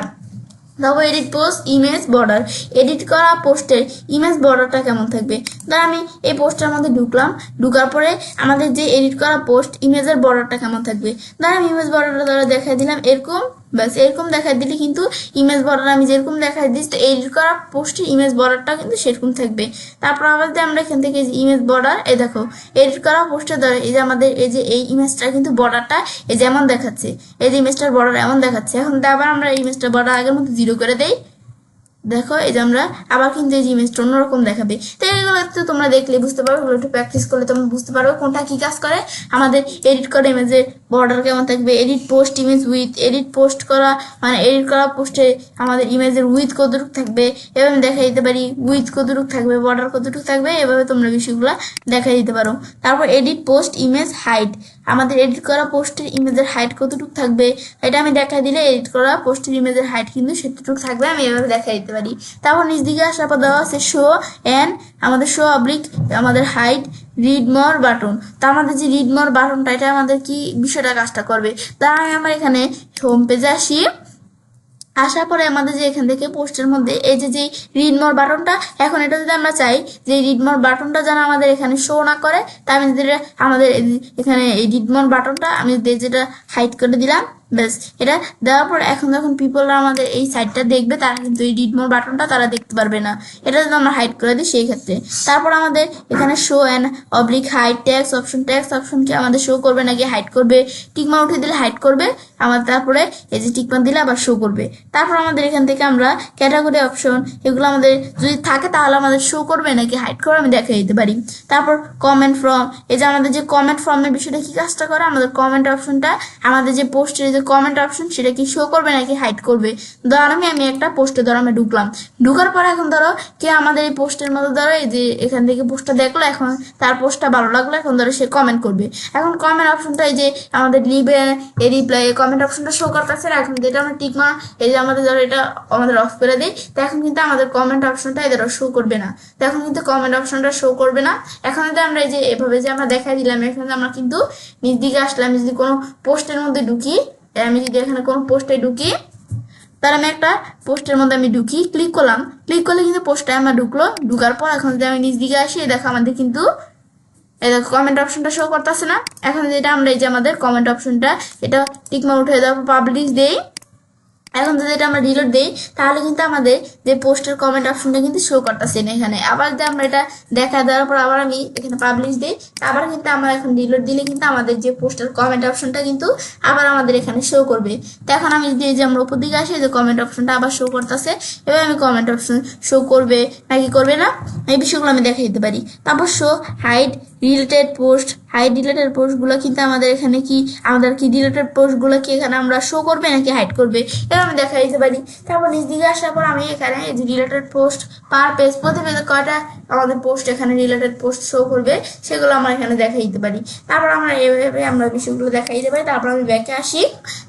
তারপর edit post image border, edit করা পোস্টের ইমেজ বর্ডারটা কেমন থাকবে। ধর আমি এই পোস্টের মধ্যে ঢুকলাম, ঢুকার পরে আমাদের যে এডিট করা পোস্ট ইমেজের বর্ডারটা কেমন থাকবে। ধর আমি ইমেজ বর্ডারটা ধরে দেখাই দিলাম এরকম। ব্যাস, এরকম দেখাই দিলে কিন্তু ইমেজ বর্ডার আমি যেরকম দেখাই দিচ্ছি, তো এডিট করা পোস্টের ইমেজ বর্ডারটা কিন্তু সেরকম থাকবে। তারপর আমাদের আমরা এখান থেকে যে ইমেজ বর্ডার, এই দেখো এডিট করা পোস্টের ধরে এই যে আমাদের এই যে এই ইমেজটা কিন্তু বর্ডারটা এই যেমন দেখাচ্ছে, এই যে ইমেজটার বর্ডার এমন দেখাচ্ছে। এখন আবার আমরা ইমেজটার বর্ডার আগের মতো 0 করে দেই, দেখো এই যে আমরা আবার কিন্তু এই ইমেজটা অন্যরকম দেখাবে। তো এগুলো তো তোমরা দেখলে বুঝতে পারো, এগুলো একটু প্র্যাকটিস করলে তোমরা বুঝতে পারো কোনটা কি কাজ করে। আমাদের এডিট করা ইমেজের বর্ডার কেমন থাকবে, edit post image with, edit post করা মানে এডিট করা পোস্টে আমাদের ইমেজের উইথ কতটুকু থাকবে, এভাবে দেখা দিতে পারি উইথ কতটুকু থাকবে, বর্ডার কতটুকু থাকবে, এভাবে তোমরা বিষয়গুলো দেখা দিতে পারো। তারপর এডিট পোস্ট ইমেজ হাইট, আমাদের এডিট করা পোস্টের ইমেজের হাইট কতটুকু থাকবে, এটা আমি দেখা দিলে এডিট করা পোস্টের ইমেজের হাইট কিন্তু সেটুকু থাকবে, আমি এভাবে দেখা দিতে পারি। তারপর নিচ দিকে আসার পর দেওয়া আছে শো এন্ড আমাদের শো অবলিক আমাদের হাইট রিড মোর বাটন। তা আমাদের যে রিড মোর বাটনটা, এটা আমাদের কি বিষয়টা কাজটা করবে। তার আমি আমার এখানে হোম পেজে আসি, আসার পরে আমাদের যে এখান থেকে পোস্টের মধ্যে এই যে রিড মোর বাটনটা, এখন এটা যদি আমরা চাই যে রিড মোর বাটনটা যেন আমাদের এখানে শো না করে, তাই আমি যদি আমাদের এখানে এই রিড মোর বাটনটা আমি যেটা হাইড করে দিলাম। ব্যাস, এটা দেওয়ার পর এখন যখন পিপলরা আমাদের এই সাইটটা দেখবে, তারা কিন্তু এই রিড মোর বাটনটা তারা দেখতে পারবে না, এটা যদি আমরা হাইড করে দিই সেই ক্ষেত্রে। তারপর আমাদের এখানে show and oblique hide text option কি আমাদের শো করবে নাকি হাইড করবে, টিকমার উঠে দিলে হাইড করবে আমাদের, তারপরে এই যে টিকমার দিলে আবার শো করবে। তারপর আমাদের এখান থেকে আমরা ক্যাটাগরি অপশন এগুলো আমাদের যদি থাকে তাহলে আমাদের শো করবে নাকি হাইড করবে আমি দেখাই দিতে পারি। তারপর কমেন্ট ফ্রম, এই যে আমাদের যে কমেন্ট ফ্রমের বিষয়টা কি কাজটা করে, আমাদের কমেন্ট অপশনটা আমাদের যে পোস্টের যে কমেন্ট অপশন সেটা কি শো করবে নাকি হাইড করবে। ধরো আমি একটা পোস্টে ধরো আমি ঢুকার পরে এখন ধরো কে আমাদের এই পোস্টের মধ্যে ধরো এই যে এখান থেকে পোস্টটা দেখলো, এখন তার পোস্টটা ভালো লাগলো, এখন ধরো সে কমেন্ট করবে। এখন কমেন্ট অপশনটা এই যে আমাদের লিভে এই রিপ্লাই কমেন্ট অপশনটা শো করতেছে না। এখন যেটা আমরা টিক মার এই যে আমাদের ধরো এটা আমাদের অফ করে দিই, তো এখন কিন্তু আমাদের কমেন্ট অপশনটা এদের শো করবে না। তো এখন কিন্তু কমেন্ট অপশনটা শো করবে না। এখন যদি আমরা এই যে এভাবে যে আমরা দেখাই দিলাম, এখানে আমরা কিন্তু নিচ দিকে আসলাম, যদি কোনো পোস্টের মধ্যে ঢুকি, আমি যদি এখানে কোনো পোস্টে ঢুকি, তার আমি একটা পোস্টের মধ্যে আমি ঢুকি, ক্লিক করলাম, ক্লিক করলে কিন্তু পোস্টে আমার ঢুকলো। ঢুকার পর এখন যদি আমি নিচ দিকে আসি, দেখো আমাদের কিন্তু এই দেখো কমেন্ট অপশনটা শো করতেছে না। এখন যেটা আমরা এই যে আমাদের কমেন্ট অপশনটা এটা টিকমার্ক উঠে দেওয়ার পাবলিশ দেই, এখন যদি এটা আমরা ডিলিট দেই তাহলে কিন্তু আমাদের যে পোস্টের কমেন্ট অপশনটা কিন্তু শো করতেছে না এখানে। আবার যদি আমরা এটা দেখা দেওয়ার পর আবার আমি এখানে পাবলিশ দিই, আবার কিন্তু আমরা এখন ডিলিট দিলে কিন্তু আমাদের যে পোস্টের কমেন্ট অপশনটা কিন্তু আবার আমাদের এখানে শো করবে। তো এখন আমি যদি এই যে আমরা উপর দিকে আসি, যে কমেন্ট অপশনটা আবার শো করতেছে, এবার আমি কমেন্ট অপশন শো করবে নাকি করবে না এই বিষয়গুলো আমি দেখে দিতে পারি। তারপর show hide related post, hide related পোস্টগুলো কিন্তু আমাদের এখানে কি আমাদের কি রিলেটেড পোস্টগুলো কি এখানে আমরা শো করবে নাকি হাইড করবে এবার আমি দেখা দিতে পারি। তারপর নিচ দিকে আসার পর আমি এখানে এই যে রিলেটেড পোস্ট পার পেজ, প্রতি পেজে কয়টা আমাদের পোস্ট এখানে রিলেটেড পোস্ট শো করবে সেগুলো আমরা এখানে দেখা দিতে পারি। তারপর আমরা এভাবে আমরা বিষয়গুলো দেখা দিতে পারি। তারপর আমি ব্যাকে আসি,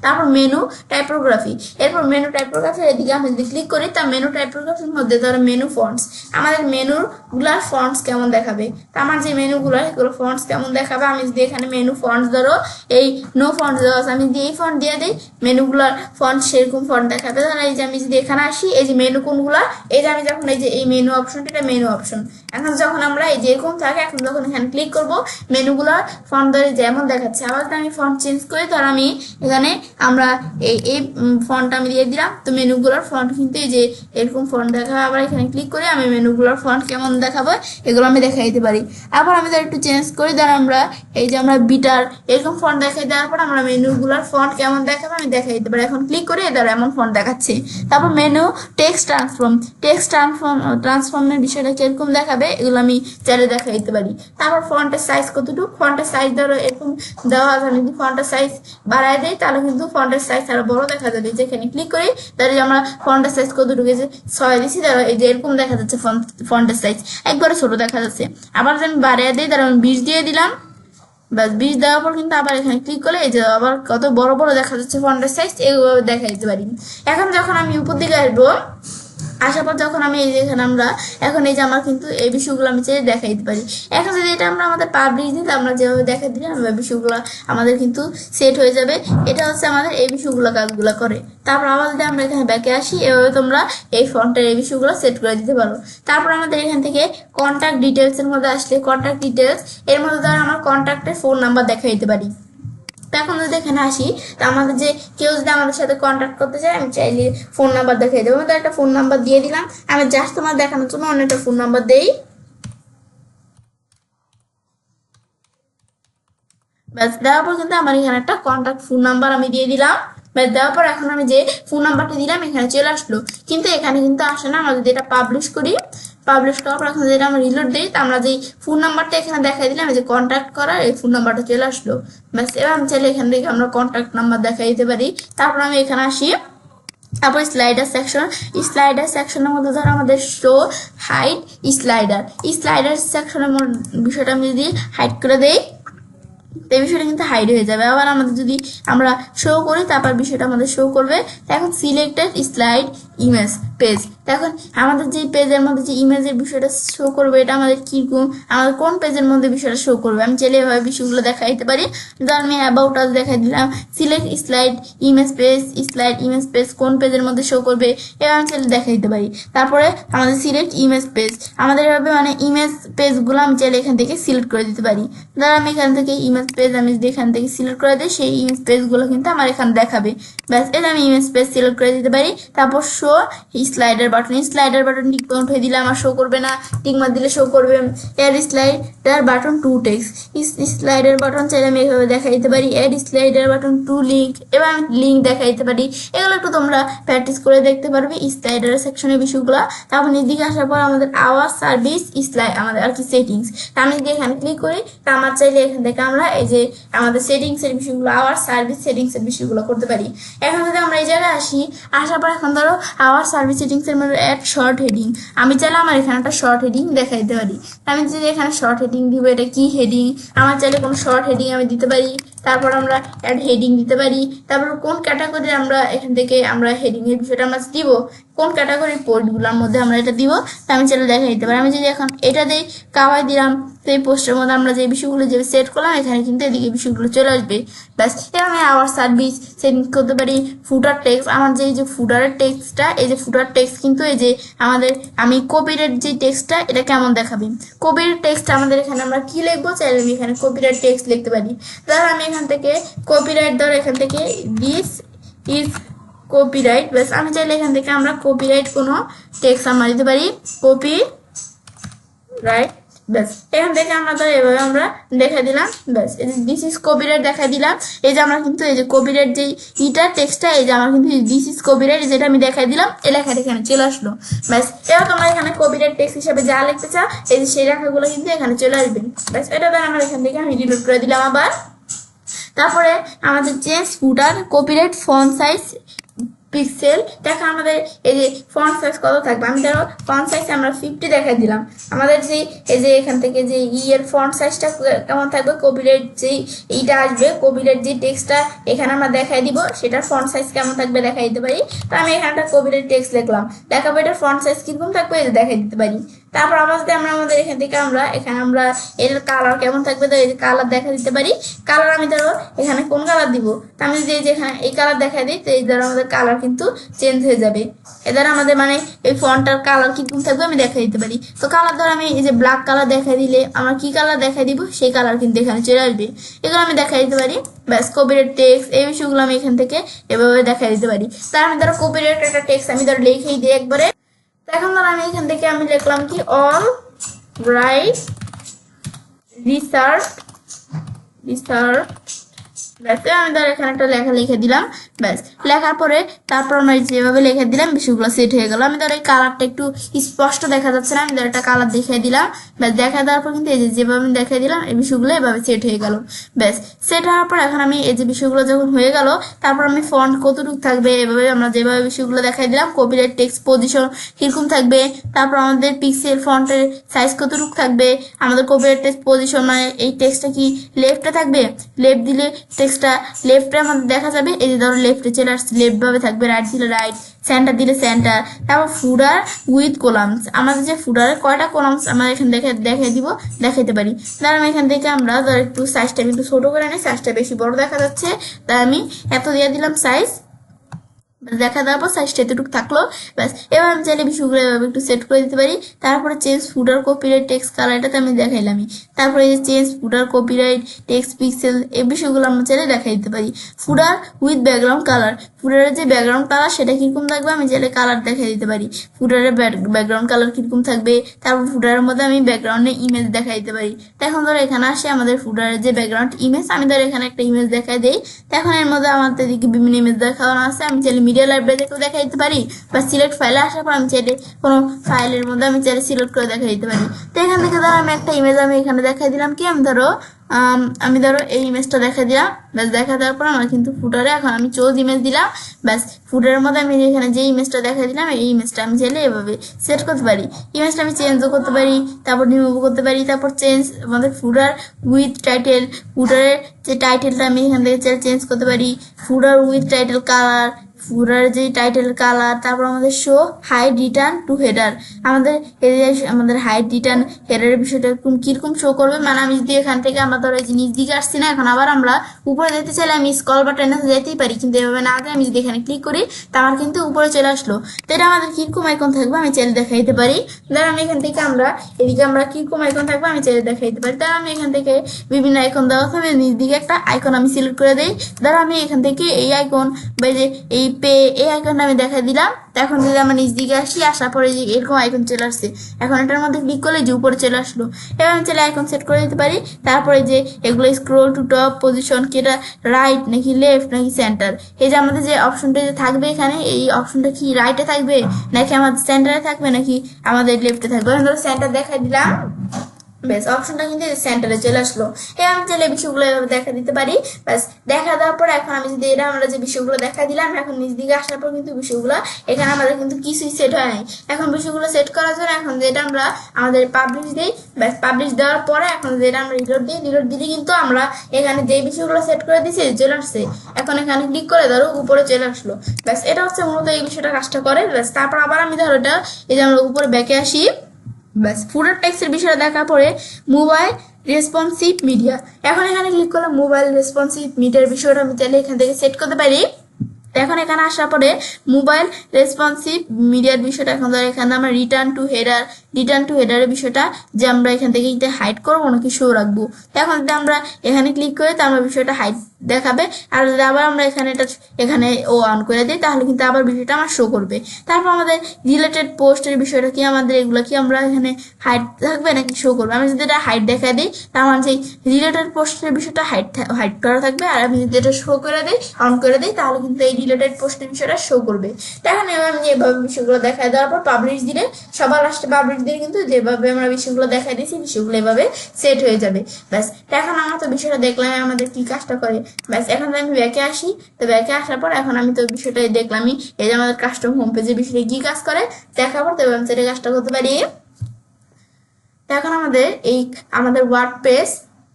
তারপর মেনু টাইপোগ্রাফি, এরপর মেনু টাইপোগ্রাফির এদিকে আমি যদি ক্লিক করি, তা মেনু টাইপোগ্রাফির মধ্যে ধরো মেনু ফন্টস, আমাদের মেনুগুলার ফন্টস কেমন দেখাবে, তা আমার যে মেনুগুলো এগুলো ফন্টস কেমন দেখাবে। আমি যদি এখানে মেনু ফন্টস ধরো এই নো ফন্ট দেওয়া আছে, আমি যদি এই ফন্ট দিয়ে দিই মেনুগুলার ফন্ট সেরকম ফন্ট দেখাবে। ধরো এই যে আমি যদি এখানে আসি, এই যে মেনু কোনগুলা, এই যে আমি যখন এই যে এই মেনু অপশনটা এটা মেনু অপশন, এখন যখন আমরা এই যে এরকম থাকে, এখন যখন এখানে ক্লিক করবো মেনুগুলার ফন্ট ধরে যেমন দেখাচ্ছে। আবার যদি আমি ফন্ট চেঞ্জ করি, ধর আমি এখানে আমরা এই ফন্ট আমি দিয়ে দিলাম, তো মেনুগুলার ফন্ট কিন্তু এই যে এরকম ফন্ট দেখাবে। আবার এখানে ক্লিক করে আমি মেনুগুলার ফন্ট কেমন দেখাবো এগুলো আমি দেখাই দিতে পারি। আবার আমি ধর একটু চেঞ্জ করি, ধর আমরা এই যে আমরা বিটার এরকম ফন্ট দেখাই দেওয়ার পর আমরা মেনুগুলার ফন্ট কেমন দেখাবে আমি দেখাই দিতে পারি। এখন ক্লিক করে ধর এমন ফন্ট দেখাচ্ছে। তারপর মেনু টেক্সট ট্রান্সফর্ম, টেক্সট ট্রান্সফর্মের বিষয়টা কিরকম দেখাবে এগুলো আমি চাইলে দেখাই দিতে পারি। তারপর ফন্টের সাইজ কতটুকু, ফন্টের সাইজ ধরো এরকম দেওয়া আছে, আমি যদি ফন্টের সাইজ বাড়াই দিই তাহলে কিন্তু ফন্টের সাইজ আরো বড় দেখা যাবে। যেখানে ক্লিক করি তাহলে আমরা ফন্টের সাইজ কতটুকু, যে 6 দিচ্ছি, ধরো এই যে এরকম দেখা যাচ্ছে ফন্টের সাইজ একবারে ছোট দেখা যাচ্ছে। আবার যদি আমি বাড়াই দিই, ধরো আমি 20 দিয়ে দিলাম, বাস 20 দেওয়ার পর কিন্তু আবার এখানে ক্লিক করলে এই যে আবার কত বড় বড় দেখা যাচ্ছে ফন্টের সাইজ, এইভাবে দেখা দিতে পারি। এখন যখন আমি উপর দিকে আসবো, আসার পর যখন আমি এই যে এখানে আমরা এখন এই যে আমার কিন্তু এই বিষয়গুলো আমি চাই দেখাই দিতে পারি। এখন যদি এটা আমরা আমাদের পাবলিশ দিই, আমরা যেভাবে দেখা দিই আমরা বিষয়গুলো আমাদের কিন্তু সেট হয়ে যাবে। এটা হচ্ছে আমাদের এই বিষয়গুলো কাজগুলো করে। তারপর আবার যদি আমরা এখানে ব্যাকে আসি, এভাবে তোমরা এই ফন্টের এই বিষয়গুলো সেট করে দিতে পারো। তারপর আমাদের এখান থেকে কন্ট্যাক্ট ডিটেলস এর মধ্যে আসলে কন্ট্যাক্ট ডিটেলস এর মধ্যে ধর আমার কন্ট্যাক্টের ফোন নাম্বার দেখাই দিতে পারি। এখন যদি এখানে আসি, তা আমাদের যে কেউ যদি আমাদের সাথে কন্ট্যাক্ট করতে চায়, আমি চাইলে ফোন নাম্বার দেখাই দেবো। তো একটা ফোন নাম্বার দিয়ে দিলাম, আমি জাস্ট তোমার দেখানোর জন্য অন্য একটা ফোন নাম্বার দেই। ব্যাস দেওয়ার পর কিন্তু আমার এখানে একটা কন্ট্যাক্ট ফোন নাম্বার আমি দিয়ে দিলাম। ব্যাস দেওয়ার পর এখন আমি যে ফোন নাম্বারটা দিলাম এখানে চলে আসলো, কিন্তু এখানে কিন্তু আসে না। আমরা যদি এটা পাবলিশ করি, পাবলিশ করার পর এখন যেটা আমরা রিলোড দিই, তা আমরা যে ফোন নাম্বারটা এখানে দেখাই দিলাম, এই যে কন্ট্যাক্ট করার এই ফোন নাম্বারটা চলে আসলো। ব্যাস এবার আমি চাইলে এখান থেকে আমরা কন্ট্যাক্ট নাম্বার দেখাই দিতে পারি। তারপর আমি এখানে আসি, তারপর স্লাইডার সেকশন, স্লাইডার সেকশনের মধ্যে ধরো আমাদের শো হাইড স্লাইডার, স্লাইডার সেকশনের বিষয়টা আমি যদি হাইড করে দেই, এই বিষয়টা কিন্তু হাইড হয়ে যাবে। আবার আমাদের যদি আমরা শো করি, তারপর বিষয়টা আমাদের শো করবে। এখন সিলেক্টেড স্লাইড ইমেজ পেজ, এখন আমাদের যে পেজের মধ্যে যে ইমেজের বিষয়টা শো করবে এটা আমাদের কিরকম, আমাদের কোন পেজের মধ্যে বিষয়টা শো করবে আমি চাইলে এভাবে বিষয়গুলো দেখাই দিতে পারি। ধর আমি অ্যাবাউট আস দেখাই দিলাম, select slide image page, slide image page কোন পেজের মধ্যে শো করবে এবার আমি চাইলে দেখাই দিতে পারি। তারপরে আমাদের সিলেক্ট ইমেজ পেজ, আমাদের এভাবে মানে ইমেজ পেজগুলো আমি চাইলে এখান থেকে সিলেক্ট করে দিতে পারি। ধর আমি এখান থেকে ইমেজ পেজ আমি যদি এখান থেকে সিলেক্ট করে দিই, সেই ইমেজ পেজগুলো কিন্তু আমার এখানে দেখাবে। ব্যাস এটা আমি ইমেজ পেজ সিলেক্ট করে দিতে পারি। তারপর শো স্লাইডার বাটন টিক উঠে দিলে আমার শো করবে না, টিক মার দিলে শো করবে। Add slider button to text, slider button চাইলে আমি এভাবে দেখাই দিতে পারি। Add slider button to link, এবার আমি লিঙ্ক দেখাই দিতে পারি। এগুলো একটু তোমরা প্র্যাকটিস করে দেখতে পারবে স্লাইডার সেকশনের বিষয়গুলো। তারপর এদিকে আসার পর আমাদের আওয়ার সার্ভিস স্লাইড আমাদের আর কি সেটিংস, আমি যদি এখানে ক্লিক করি তা আমার চাইলে এখান থেকে আমরা এই যে আমাদের সেটিংসের বিষয়গুলো আওয়ার সার্ভিস সেটিংসের বিষয়গুলো করতে পারি। এখন যদি আমরা এই জায়গায় আসার পর এখন ধরো আওয়ার সার্ভিস সেটিংসের মধ্যে অ্যাড শর্ট হেডিং, আমি চাইলে আমার এখানে একটা শর্ট হেডিং দেখাই দিতে পারি। আমি যদি এখানে শর্ট হেডিং দিব, এটা কি হেডিং, আমার চাইলে কোনো শর্ট হেডিং আমি দিতে পারি। তারপর আমরা অ্যাড হেডিং দিতে পারি। তারপর কোন ক্যাটাগরি আমরা এখান থেকে আমরা হেডিং এর বিষয়টা আমরা দিব, কোন ক্যাটাগরির পোস্টগুলোর মধ্যে আমরা এটা দিব তা আমি চাইলে দেখাই দিতে পারি। আমি যদি এখন এটা দিই কাওয়াই দিলাম, তো এই পোস্টের মধ্যে আমরা যে বিষয়গুলো যে সেট করলাম এখানে কিন্তু এদিকে বিষয়গুলো চলে আসবে। ব্যাস, এবার আমি আওয়ার সার্ভিস সেটিং করতে পারি। ফুটার টেক্সট, আমার যে ফুটারের টেক্সটটা, এই যে ফুটার টেক্সট কিন্তু এই যে আমাদের আমি কপিরাইট যে টেক্সটটা এটা কেমন দেখাবে, কপিরাইট টেক্সট আমাদের এখানে আমরা কি লিখবো চাইলে আমি এখানে কপিরাইট টেক্সট লিখতে পারি। ধর আমি এখান থেকে কপিরাইট, ধর এখান থেকে দিস ইজ কপিরাইট, ব্যাস আমি চাইলে এখান থেকে আমরা কপিরাইট কোনো টেক্সট আমরা দিতে পারি, কপি রাইট, ব্যাস এখান থেকে আমরা তো এভাবে আমরা দেখা দিলাম। ব্যাস এই যে দিস ইজ কপিরাইট দেখা দিলাম। এই যে আমরা কিন্তু এই যে কপিরাইট যে ইটার টেক্সটটা, এই যে আমার কিন্তু দিস ইজ কপিরাইট যেটা আমি দেখাই দিলাম, এই লেখাটা এখানে চলে আসলো। ব্যাস, এবার তোমরা এখানে কপিরাইট টেক্সট হিসাবে যা লিখতে চাও এই যে সেই লেখাগুলো কিন্তু এখানে চলে আসবে। ব্যাস, এটা দ্বারা আমরা এখান থেকে আমি ডিলিট করে দিলাম আবার। তারপরে আমাদের চেঞ্জ ফুটার কপিরাইট ফন্ট সাইজ পিক্সেল, দেখো আমাদের এই যে ফন্ট সাইজ কত থাকবে, আমি ধরো ফন্ট সাইজ আমরা 50 দেখাই দিলাম। আমাদের যে এই যে এখান থেকে যে এর ফন্ট সাইজটা কেমন থাকবে, কপিরাইট যে এইটা আসবে, কপিরাইট যে টেক্সটটা এখানে আমরা দেখাই দিব সেটার ফন্ট সাইজ কেমন থাকবে দেখাই দিতে পারি। তো আমি এখানটা কপিরাইট টেক্সট লিখলাম, দেখাবো এটার ফন্ট সাইজ কিরকম থাকবে এই যে দেখাই দিতে পারি। তারপর আমাদের এখান থেকে আমরা এর কালার কেমন থাকবে, তো এই যে কালার দেখা দিতে পারি। কালার আমি ধরো এখানে কোন কালার দিব, তো আমি যদি এখানে এই কালার দেখা দিই তো এই দ্বারা আমাদের কালার কিন্তু চেঞ্জ হয়ে যাবে। এ দ্বারা আমাদের মানে এই ফন্টটার কালার কিরকম থাকবে আমি দেখা দিতে পারি। তো কালার ধরো আমি এই যে ব্ল্যাক কালার দেখা দিলে আমরা কি কালার দেখা দিব সেই কালার কিন্তু এখানে চলে আসবে, এগুলো আমি দেখা দিতে পারি। ব্যাস, কপিরাইট টেক্সট এই বিষয়গুলো আমি এখান থেকে এভাবে দেখা দিতে পারি। তার আমি ধরো কপিরাইট একটা টেক্সট আমি ধরো লিখেই দিই একবারে। এখন ধর আমি এখান থেকে আমি লিখলাম কি অল রাইট রিসার্চ, ব্যাস আমি ধর এখানে একটা লেখা লিখে দিলাম। ব্যাস, লেখার পরে তারপর আমরা যেভাবে লিখে দিলাম বিষয়গুলো সেট হয়ে গেল। আমি ধর এই কালারটা একটু স্পষ্ট দেখা যাচ্ছে না, আমি ধর একটা কালার দেখিয়ে দিলাম। ব্যাস, দেখা দেওয়ার পর কিন্তু এই যেভাবে আমি দেখিয়ে দিলাম এই বিষয়গুলো এভাবে সেট হয়ে গেল। ব্যাস, সেট হওয়ার পর এখন আমি এই যে বিষয়গুলো যখন হয়ে গেল তারপর আমি ফন্ট কতটুকু থাকবে এভাবে আমরা যেভাবে বিষয়গুলো দেখাই দিলাম, কপিরাইট টেক্সট পজিশন কিরকম থাকবে, তারপর আমাদের পিক্সেল ফন্টের সাইজ কতটুকু থাকবে, আমাদের কপিরাইট টেক্সট পজিশন মানে এই টেক্সটটা কি লেফটে থাকবে, লেফট দিলে টেক্সটটা লেফটে আমাদের দেখা যাবে, এই যে ধরো লেফটে চলে আসছে লেফট ভাবে থাকবে, রাইট দিলে রাইট, সেন্টার দিলে সেন্টার। তারপর ফুডার উইথ কলামস, আমাদের যে ফুডারের কয়টা কলামস আমরা এখানে দেখাইতে পারি। ধর আমি এখান থেকে আমরা ধর একটু সাইজটা একটু ছোট করে নিই, সাইজটা বেশি বড় দেখা যাচ্ছে তাই আমি এত দিয়ে দিলাম সাইজ। দেখা দেওয়ার পর সাইজটা এতটুকু থাকলো। ব্যাস, এবার আমি চাইলে বিষয়গুলো এভাবে একটু সেট করে দিতে পারি। তারপরে change footer copyright text colour, এটাতে আমি দেখাইলামই। তারপরে এই যে change footer copyright text pixel এই বিষয়গুলো আমরা চাইলে দেখাই দিতে পারি। ফুডার উইথ ব্যাকগ্রাউন্ড কালার, ফুডারের যে ব্যাকগ্রাউন্ড কালার সেটা কিরকম থাকবে আমি চাইলে কালার দেখাই দিতে পারি, ফুডারের ব্যাকগ্রাউন্ড কালার কিরকম থাকবে। তারপর ফুডারের মধ্যে আমি ব্যাকগ্রাউন্ডে ইমেজ দেখাই দিতে পারি। তো এখন ধরো এখানে আসে আমাদের ফুডারের যে ব্যাকগ্রাউন্ড ইমেজ, আমি ধরো এখানে একটা ইমেজ দেখাই দিই। তো এখন এর মধ্যে আমাদের দিকে বিভিন্ন ইমেজ দেখানো আছে, আমি চাইলে মিডিয়া লাইব্রেরি থেকেও দেখা দিতে পারি, বা সিলেক্ট ফাইলে আসার পর আমি চাইলে কোনো ফাইলের মধ্যে আমি চাইলে সিলেক্ট করে দেখা দিতে পারি। তো এখান থেকে ধরো আমি একটা ইমেজ আমি এখানে দেখাই দিলাম কি আমি ধরো এই ইমেজটা দেখা দিলাম। ব্যাস, দেখা দেওয়ার পর আমার কিন্তু ফুটারে এখন আমি চোজ ইমেজ দিলাম। ব্যাস, ফুটারের মধ্যে আমি এখানে যে ইমেজটা দেখা দিলাম এই ইমেজটা আমি চাইলে এভাবে সেট করতে পারি। ইমেজটা আমি চেঞ্জও করতে পারি, তারপর রিমুভ করতে পারি। তারপর চেঞ্জ আমাদের ফুটার উইথ টাইটেল, ফুটারের যে টাইটেলটা আমি এখান থেকে চেঞ্জ করতে পারি। Footer with title colour, footer যে টাইটেল কালার। তারপর আমাদের show hide return to header, আমাদের হাইড রিটার্ন হেডারের বিষয়টা কিরকম শো করবে, মানে আমি যদি এখান থেকে আমরা ধরো এই যে নিচ দিকে আসছি না, এখন আবার আমরা উপরে যেতে চাইলে আমি স্ক্রল বাটনে যেতেই পারি, কিন্তু এভাবে না দিয়ে আমি যদি এখানে ক্লিক করি তা আমার কিন্তু উপরে চলে আসলো। তো এটা আমাদের কিরকম আইকন থাকবে আমি চাইলে দেখাইতে পারি। ধর আমি এখান থেকে এদিকে আমরা কিরকম আইকন থাকবে আমি চাইলে দেখাইতে পারি। তার আমি এখান থেকে বিভিন্ন আইকন দেওয়া থাকবে, নিচ দিকে একটা আইকন আমি সিলেক্ট করে দিই। ধর আমি এখান থেকে এই আইকন বা যে এই পে এই আইকনটা আমি দেখা দিলাম। এখন যদি আমরা নিচ দিকে আসি, আসার পরে যে এরকম আইকন চলে আসছে, এখন এটার মধ্যে ক্লিক করলে যে উপরে চলে আসলো। এবার আমি চলে আইকন সেট করে দিতে পারি। তারপরে যে এগুলো স্ক্রোল টু টপ পজিশন, কি এটা রাইট নাকি লেফট নাকি সেন্টার, এই যে আমাদের যে অপশনটা যে থাকবে এখানে, এই অপশনটা কি রাইটে থাকবে নাকি আমাদের সেন্টারে থাকবে নাকি আমাদের লেফটে থাকবে। এখন ধরো সেন্টার দেখাই দিলাম, বেশ অপশনটা কিন্তু সেন্টারে চলে আসলো। এবার আমি চাইলে বিষয়গুলো এভাবে দেখা দিতে পারি। ব্যাস দেখা দেওয়ার পরে এখন আমি যদি এটা আমরা যে বিষয়গুলো দেখা দিলাম, এখন নিচ দিকে আসার পর কিন্তু বিষয়গুলো এখানে আমাদের কিন্তু কিছুই সেট হয় নাই। এখন বিষয়গুলো সেট করার জন্য এখন যেটা আমরা আমাদের পাবলিশ দিই, ব্যাস পাবলিশ দেওয়ার পরে এখন যেটা আমরা রিলোড দিই, রিলোড দিলে কিন্তু আমরা এখানে যে বিষয়গুলো সেট করে দিছি চলে আসছে। এখন এখানে ক্লিক করে ধরো উপরে চলে আসলো। ব্যাস এটা হচ্ছে মূলত এই বিষয়টা কাজটা করে। ব্যাস তারপর আবার আমি ধরো এটা এই যে আমরা উপরে ব্যাকে আসি, ব্যাস ফুটার টেক্সটের বিষয়টা দেখার পরে মোবাইল রেসপন্সিভ মিডিয়া, এখন এখানে ক্লিক করলে মোবাইল রেসপন্সিভ মিডিয়ার বিষয়টা আমি চাইলে এখান থেকে সেট করতে পারি। এখন এখানে আসার পরে মোবাইল রেসপন্সিভ মিডিয়ার বিষয়টা এখন ধর এখানে আমরা রিটার্ন টু হেডারের বিষয়টা যে আমরা এখান থেকে হাইড করবো নাকি শো রাখবো। এখন যদি আমরা এখানে ক্লিক করি তো আমরা বিষয়টা হাইড দেখাবে, আর যদি আবার আমরা এখানে ও অন করে দিই তাহলে কিন্তু আবার বিষয়টা আমার শো করবে। তারপর আমাদের রিলেটেড পোস্টের বিষয়টা কি, আমাদের এগুলো কি আমরা এখানে হাইড থাকবে নাকি শো করবে। আমি যদি এটা হাইড দেখা দিই তার মানে সেই রিলেটেড পোস্টের বিষয়টা হাইড করা থাকবে, আর আমি যদি এটা শো করে দিই অন করে দিই তাহলে কিন্তু এই রিলেটেড পোস্টের বিষয়টা শো করবে। এখন আমি এভাবে বিষয়গুলো দেখা দেওয়ার পর পাবলিশ দিলে, সবার লাস্টে পাবলিশ দিলে কিন্তু যেভাবে আমরা বিষয়গুলো দেখা দিয়েছি বিষয়গুলো এভাবে সেট হয়ে যাবে। ব্যাস এখন আমরা তো বিষয়টা দেখলাম আমাদের কি কাজটা করে। ব্যাস এখন আমি ব্যাকে আসি, তো ব্যাকে আসার পর এখন আমি তো বিষয়টা দেখলামই, এই যে আমাদের কাস্টম হোম পেজে বিষয়টা কি কাজ করে দেখার পর তো আমি সেটা কাজটা করতে পারি। তো এখন আমাদের ওয়ার্ডপ্রেস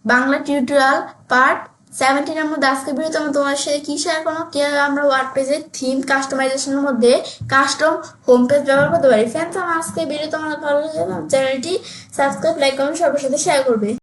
বাংলা টিউটোরিয়াল পার্ট 17 এর মধ্যে আজকে ভিডিওতে আমি তোমার সাথে কি শেয়ার করবো, কিভাবে আমরা ওয়ার্ডপ্রেসের থিম কাস্টমাইজেশনের মধ্যে কাস্টম হোম পেজ ব্যবহার করতে পারি। ফ্রেন্ডস, আমার আজকে ভিডিও তোমাদের ভালো লাগে চ্যানেলটি সাবস্ক্রাইব, লাইক, কমেন্ট সবার সাথে শেয়ার করবে।